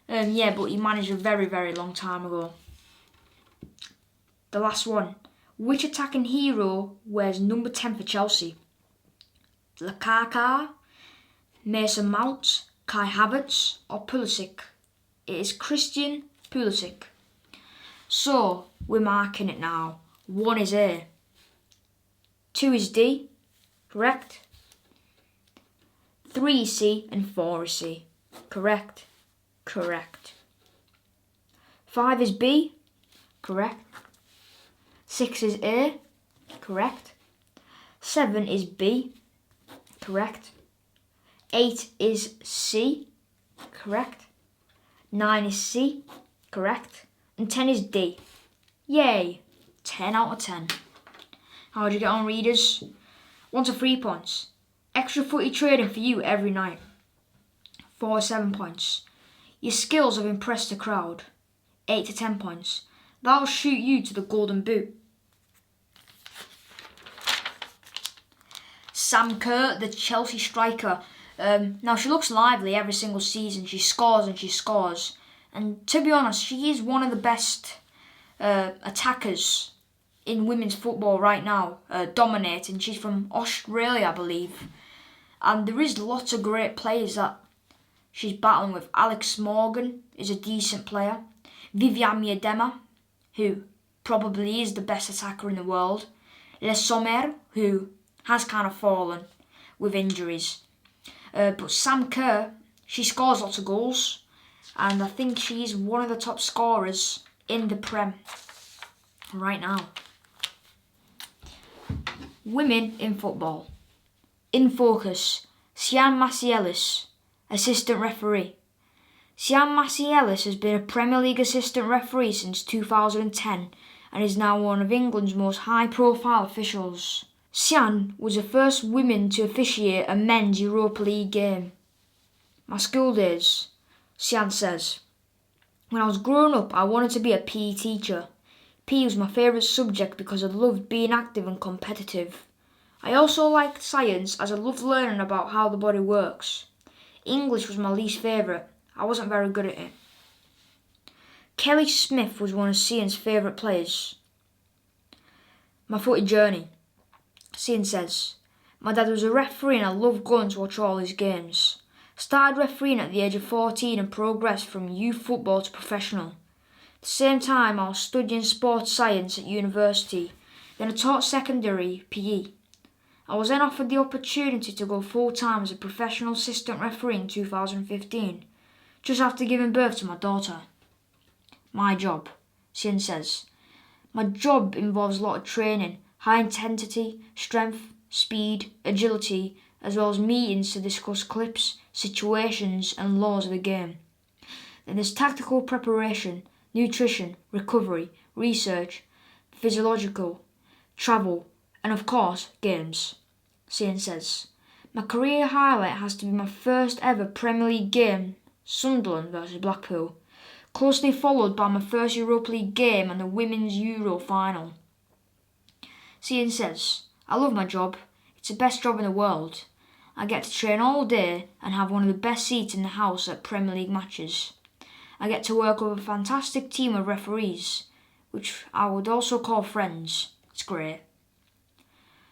Yeah, but he managed a very, very long time ago. The last one. Which attacking hero wears number 10 for Chelsea? Lukaku, Mason Mount, Kai Havertz or Pulisic? It is Christian Pulisic. So, we're marking it now. 1 is A. 2 is D. Correct. 3 is C and 4 is C. Correct. Correct. 5 is B. Correct. 6 is A. Correct. 7 is B. Correct. 8 is C. Correct. 9 is C. Correct. And 10 is D. Yay. 10 out of 10. How would you get on, readers? 1 to 3 points. Extra footy trading for you every night. 4 to 7 points. Your skills have impressed the crowd. 8 to 10 points. That'll shoot you to the golden boot. Sam Kerr, the Chelsea striker. Now, she looks lively every single season. She scores and she scores. And to be honest, she is one of the best attackers in women's football right now, dominating. She's from Australia, I believe. And there is lots of great players that she's battling with. Alex Morgan is a decent player. Viviane Miedema, who probably is the best attacker in the world. Le Sommer, who has kind of fallen with injuries. But Sam Kerr, she scores lots of goals. And I think she's one of the top scorers in the Prem right now. Women in football. In focus, Sian Massey-Ellis, assistant referee. Sian Massey-Ellis has been a Premier League assistant referee since 2010 and is now one of England's most high-profile officials. Sian was the first woman to officiate a men's Europa League game. My school days, Sian says. When I was growing up, I wanted to be a PE teacher. PE was my favourite subject because I loved being active and competitive. I also liked science as I loved learning about how the body works. English was my least favourite. I wasn't very good at it. Kelly Smith was one of Sian's favourite players. My footy journey. Sian says, my dad was a referee and I loved going to watch all his games. Started refereeing at the age of 14 and progressed from youth football to professional. At the same time, I was studying sports science at university. Then I taught secondary PE. I was then offered the opportunity to go full-time as a professional assistant referee in 2015, just after giving birth to my daughter. My job, Sian says. My job involves a lot of training, high intensity, strength, speed, agility, as well as meetings to discuss clips, situations and laws of the game. Then there's tactical preparation, nutrition, recovery, research, physiological, travel, and of course, games. Sian says, my career highlight has to be my first ever Premier League game, Sunderland versus Blackpool, closely followed by my first Europa League game and the Women's Euro final. Sian says, I love my job. It's the best job in the world. I get to train all day and have one of the best seats in the house at Premier League matches. I get to work with a fantastic team of referees, which I would also call friends. It's great.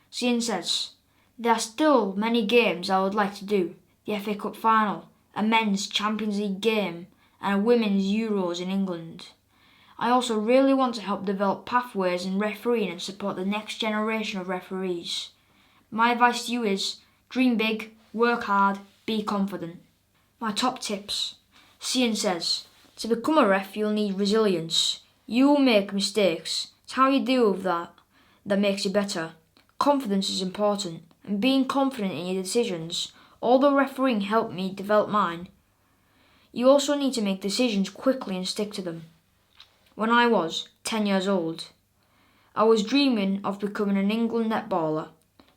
Sian says, there are still many games I would like to do. The FA Cup final, a men's Champions League game and a women's Euros in England. I also really want to help develop pathways in refereeing and support the next generation of referees. My advice to you is, dream big, work hard, be confident. My top tips. Sian says, to become a ref you'll need resilience. You will make mistakes. It's how you deal with that makes you better. Confidence is important, and being confident in your decisions, although refereeing helped me develop mine, you also need to make decisions quickly and stick to them. When I was 10 years old, I was dreaming of becoming an England netballer.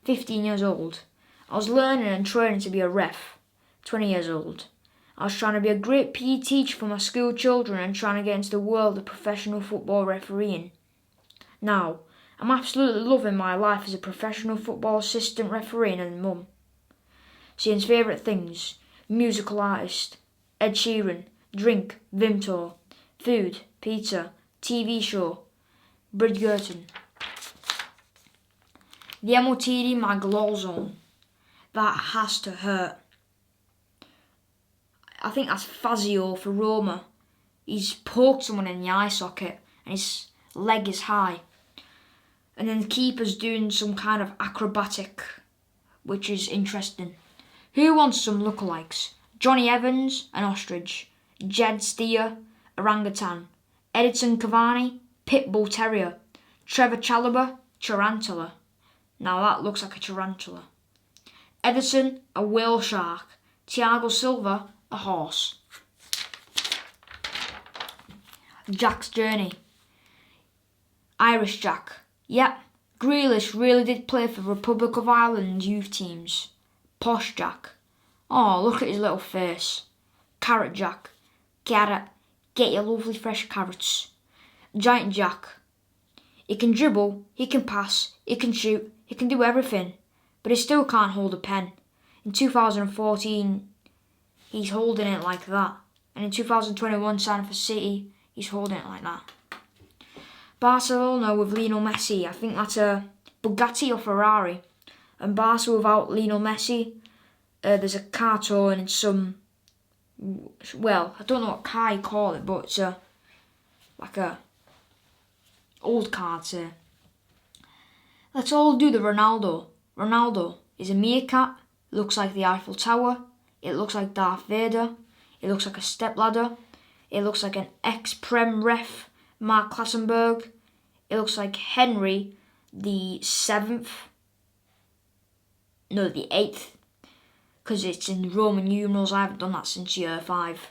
15 years old, I was learning and training to be a ref. 20 years old, I was trying to be a great PE teacher for my school children and trying to get into the world of professional football refereeing. Now, I'm absolutely loving my life as a professional football assistant referee and mum. Sian's favourite things, musical artist, Ed Sheeran, drink, Vimto, food, pizza, TV show, Bridgerton. The Motd Mag Lol Zone. That has to hurt. I think that's Fazio for Roma. He's poked someone in the eye socket and his leg is high. And then the keeper's doing some kind of acrobatic, which is interesting. Who wants some lookalikes? Johnny Evans, an ostrich. Jed Steer, orangutan. Edinson Cavani, pitbull terrier. Trevor Chalobah, tarantula. Now that looks like a tarantula. Ederson, a whale shark. Thiago Silva, a horse. Jack's journey. Irish Jack. Yep, Grealish really did play for Republic of Ireland's youth teams. Posh Jack. Oh, look at his little face. Carrot Jack. Carrot, get your lovely fresh carrots. Giant Jack. He can dribble, he can pass, he can shoot, he can do everything, but he still can't hold a pen. In 2014, he's holding it like that. And in 2021, signing for City, he's holding it like that. Barcelona with Lionel Messi, I think that's a Bugatti or Ferrari. And Barca without Lionel Messi, there's a car tour and it's some, well, I don't know what car you call it, but it's like a old car, I'd say. Let's all do the Ronaldo. Ronaldo is a meerkat, looks like the Eiffel Tower, it looks like Darth Vader, it looks like a stepladder, it looks like an ex-Prem ref, Mark Klassenberg. It looks like Henry the 7th. No, the 8th. Because it's in Roman numerals. I haven't done that since year 5.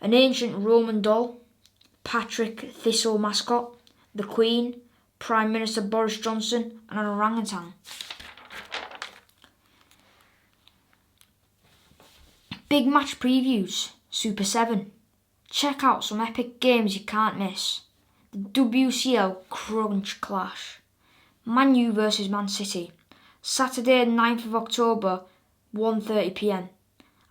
An ancient Roman doll. Patrick Thistle mascot. The Queen. Prime Minister Boris Johnson. And an orangutan. Big match previews. Super 7. Check out some epic games you can't miss. The WCL Crunch Clash. Man U vs Man City. Saturday 9th of October, 1:30pm.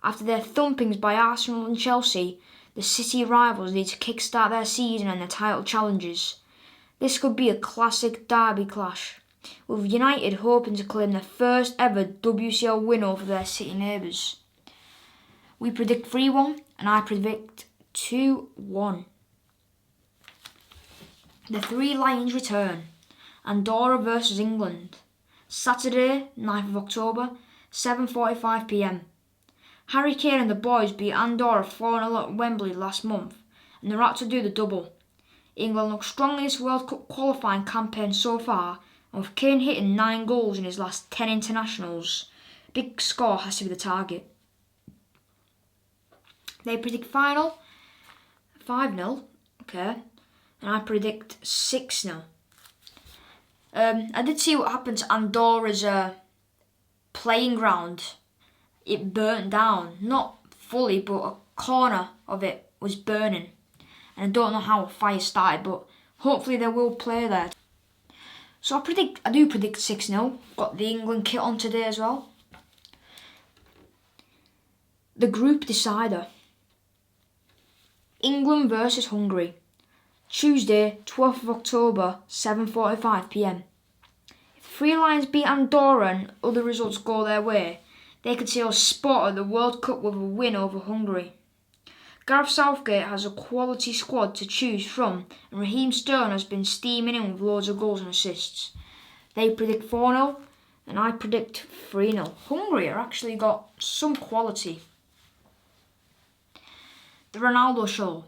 After their thumpings by Arsenal and Chelsea, the City rivals need to kickstart their season and their title challenges. This could be a classic derby clash, with United hoping to claim their first ever WCL win over their City neighbours. We predict 3-1 and I predict 2-1. The Three Lions return. Andorra vs England. Saturday, 9th of October, 7:45pm. Harry Kane and the boys beat Andorra 4-0 at Wembley last month, and they're out to do the double. England look strong in this World Cup qualifying campaign so far, and with Kane hitting 9 goals in his last 10 internationals, a big score has to be the target. They predict final 5-0, okay, and I predict 6-0. I did see what happened to Andorra's playing ground. It burnt down, not fully, but a corner of it was burning. And I don't know how a fire started, but hopefully they will play there. So I do predict 6-0. Got the England kit on today as well. The group decider. England versus Hungary. Tuesday, 12th of October, 7:45pm. If the Three Lions beat Andorra and other results go their way, they could seal a spot at the World Cup with a win over Hungary. Gareth Southgate has a quality squad to choose from, and Raheem Sterling has been steaming in with loads of goals and assists. They predict 4-0 and I predict 3-0. Hungary are actually got some quality. The Ronaldo Show.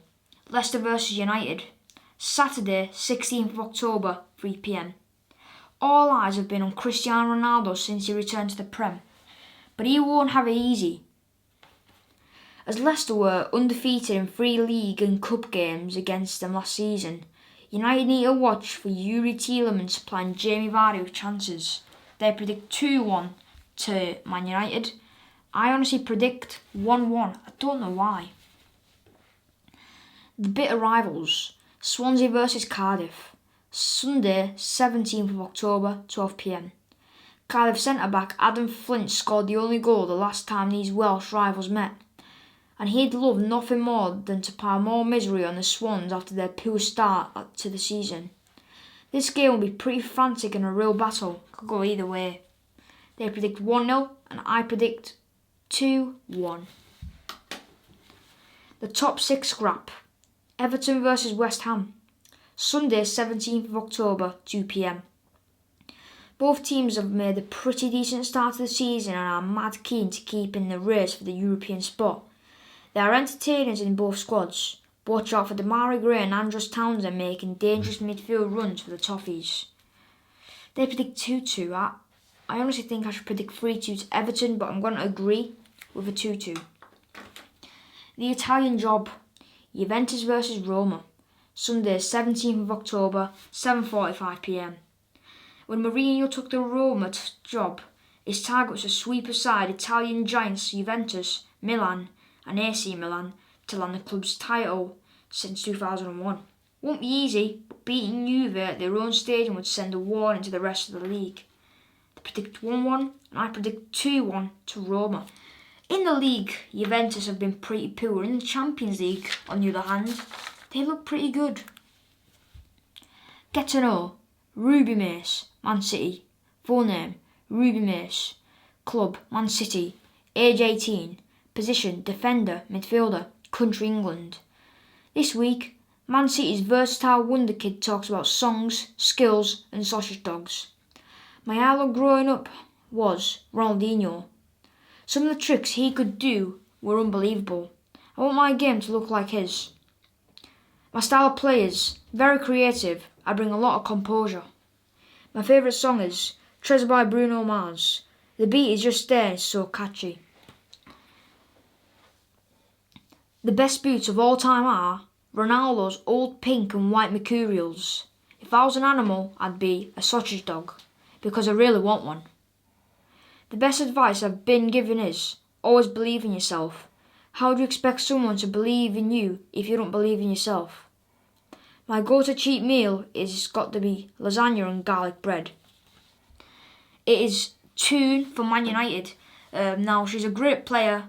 Leicester vs United. Saturday, 16th of October, 3pm. All eyes have been on Cristiano Ronaldo since he returned to the Prem, but he won't have it easy. As Leicester were undefeated in 3 league and cup games against them last season, United need to watch for Yuri Tielemans supplying Jamie Vardy with chances. They predict 2-1 to Man United. I honestly predict 1-1. I don't know why. The bitter rivals. Swansea vs Cardiff. Sunday, 17th of October, 12pm. Cardiff centre-back Adam Flint scored the only goal the last time these Welsh rivals met, and he'd love nothing more than to pile more misery on the Swans after their poor start to the season. This game will be pretty frantic and a real battle. Could go either way. They predict 1-0 and I predict 2-1. The top 6 scrap. Everton vs West Ham. Sunday, 17th of October, 2pm. Both teams have made a pretty decent start to the season and are mad keen to keep in the race for the European spot. There are entertainers in both squads. Watch out for Damari Gray and Andros Townsend making dangerous midfield runs for the Toffees. They predict 2-2. I honestly think I should predict 3-2 to Everton, but I'm going to agree with a 2-2. The Italian job. Juventus vs Roma. Sunday, 17th of October, 7:45pm. When Mourinho took the Roma job, his target was to sweep aside Italian giants Juventus, Milan and AC Milan to land the club's title since 2001. Won't be easy, but beating Juve at their own stadium would send a warning to the rest of the league. They predict 1-1 and I predict 2-1 to Roma. In the league, Juventus have been pretty poor. In the Champions League, on the other hand, they look pretty good. Get to know Ruby Mace, Man City. Full name, Ruby Mace. Club, Man City. Age 18. Position, defender, midfielder. Country, England. This week, Man City's versatile wonder kid talks about songs, skills and sausage dogs. My idol growing up was Ronaldinho. Some of the tricks he could do were unbelievable. I want my game to look like his. My style of play is very creative. I bring a lot of composure. My favourite song is Treasure by Bruno Mars. The beat is just there, it's so catchy. The best boots of all time are Ronaldo's old pink and white Mercurials. If I was an animal, I'd be a sausage dog, because I really want one. The best advice I've been given is, always believe in yourself. How do you expect someone to believe in you if you don't believe in yourself? My go-to cheat meal is got to be lasagna and garlic bread. It is Toone for Man United. Now, she's a great player.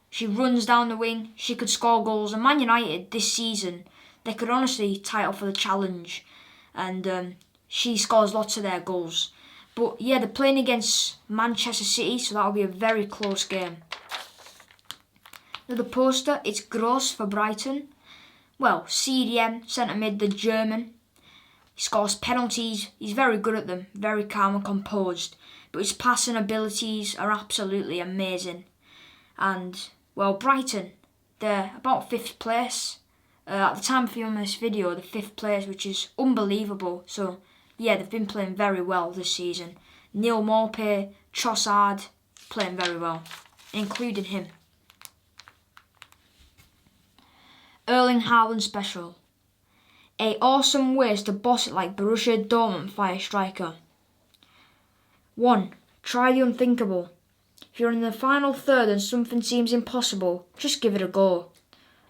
She runs down the wing. She could score goals. And Man United this season, they could honestly tie up for the challenge. And she scores lots of their goals. But yeah, they're playing against Manchester City, so that'll be a very close game. Now the poster, it's Gross for Brighton. Well, CDM, centre mid, the German. He scores penalties. He's very good at them. Very calm and composed. But his passing abilities are absolutely amazing. And, well, Brighton, they're about 5th place. At the time of filming this video, they're 5th place, which is unbelievable. So, yeah, they've been playing very well this season. Neil Maupay, Trossard, playing very well, including him. Erling Haaland special. A awesome ways to boss it like Borussia Dortmund fire striker. 1. Try the unthinkable. If you're in the final third and something seems impossible, just give it a go.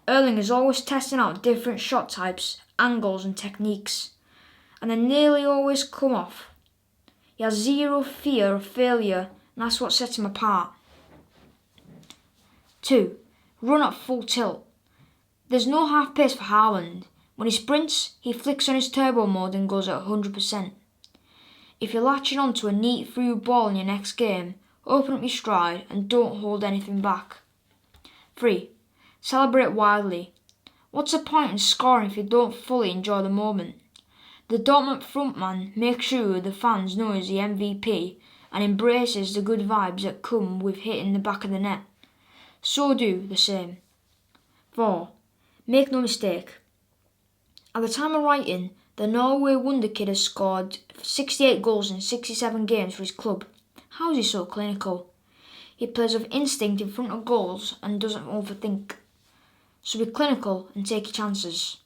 Erling is always testing out different shot types, angles and techniques, and they nearly always come off. He has zero fear of failure, and that's what sets him apart. 2. Run at full tilt. There's no half pace for Haaland. When he sprints, he flicks on his turbo mode and goes at 100%. If you're latching on to a neat through ball in your next game, open up your stride and don't hold anything back. 3. Celebrate wildly. What's the point in scoring if you don't fully enjoy the moment? The Dortmund frontman makes sure the fans know he's the MVP and embraces the good vibes that come with hitting the back of the net. So do the same. 4. Make no mistake. At the time of writing, the Norway wonder kid has scored 68 goals in 67 games for his club. How is he so clinical? He plays with instinct in front of goals and doesn't overthink. So be clinical and take your chances.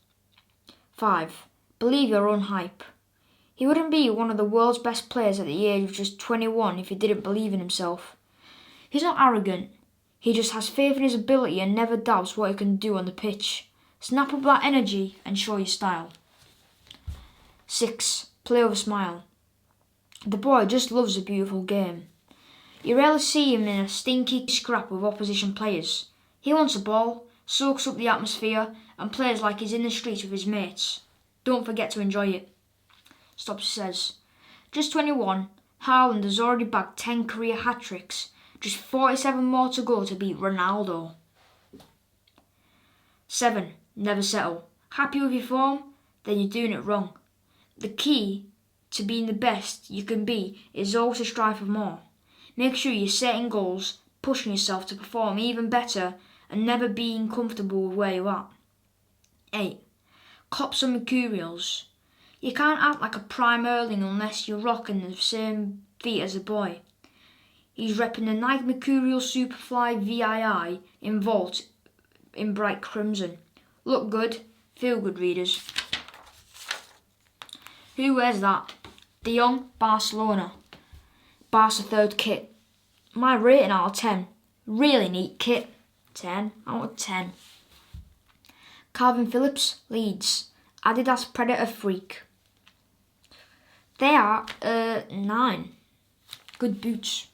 5. Believe your own hype. He wouldn't be one of the world's best players at the age of just 21 if he didn't believe in himself. He's not arrogant. He just has faith in his ability and never doubts what he can do on the pitch. Snap up that energy and show your style. 6. Play with a smile. The boy just loves a beautiful game. You rarely see him in a stinky scrap with opposition players. He wants the ball, soaks up the atmosphere, and plays like he's in the streets with his mates. Don't forget to enjoy it. Stops says, just 21, Haaland has already bagged 10 career hat-tricks. Just 47 more to go to beat Ronaldo. 7. Never settle. Happy with your form? Then you're doing it wrong. The key to being the best you can be is always to strive for more. Make sure you're setting goals, pushing yourself to perform even better, and never being comfortable with where you're at. 8. Cop some mercurials. You can't act like a prime Erling unless you're rocking the same feet as a boy. He's repping the Nike Mercurial Superfly VII in Vault in bright crimson. Look good, feel good, readers. Who wears that? De Jong, Barcelona. Barca third kit. My rating out of 10. Really neat kit. 10 out of 10. Calvin Phillips, Leeds. Adidas Predator Freak. They are 9. Good boots.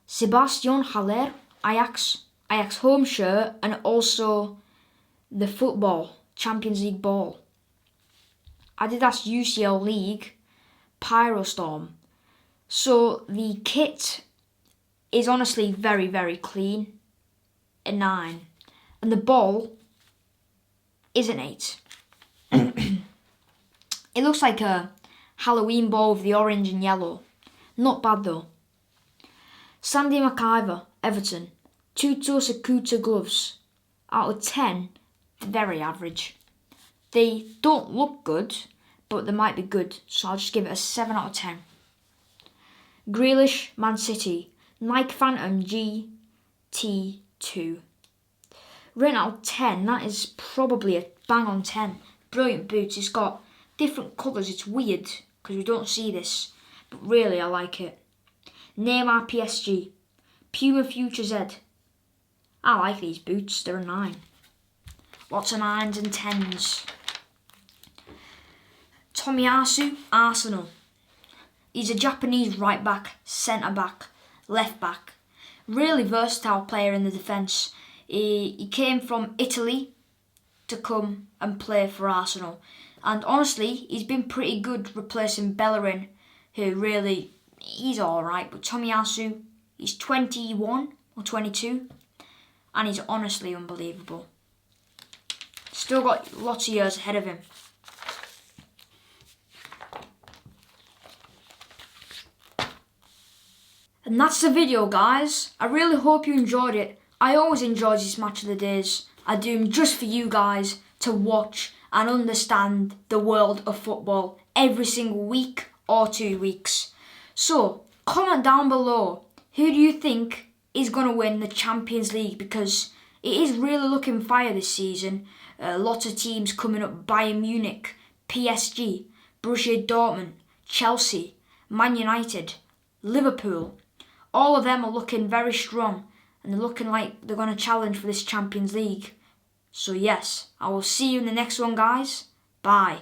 Sebastian Haller, Ajax. Ajax home shirt and also the football, Champions League ball. Adidas UCL League, Pyrostorm. So the kit is honestly very, very clean. A 9. And the ball is an 8. It looks like a Halloween ball with the orange and yellow. Not bad though. Sandy McIver, Everton. Tuto Sakuta gloves. Out of 10, very average. They don't look good, but they might be good, so I'll just give it a 7 out of 10. Grealish, Man City, Nike Phantom GT2. Rating out of 10, that is probably a bang on 10. Brilliant boots. It's got different colours. It's weird because we don't see this, but really I like it. Neymar PSG, Puma Future Z. I like these boots. They're a 9. Lots of 9s and 10s. Tomiasy, Arsenal. He's a Japanese right back, centre back, left back. Really versatile player in the defence. He came from Italy to come and play for Arsenal. And honestly, he's been pretty good replacing Bellerin, who really, he's alright. But Tomiasy, he's 21 or 22, and he's honestly unbelievable. Still got lots of years ahead of him. And that's the video, guys. I really hope you enjoyed it. I always enjoy these match of the days. I do them just for you guys to watch and understand the world of football every single week or 2 weeks. So, comment down below, who do you think is going to win the Champions League? Because it is really looking fire this season. Lots of teams coming up: Bayern Munich, PSG, Borussia Dortmund, Chelsea, Man United, Liverpool. All of them are looking very strong, and they're looking like they're going to challenge for this Champions League. So yes, I will see you in the next one, guys. Bye.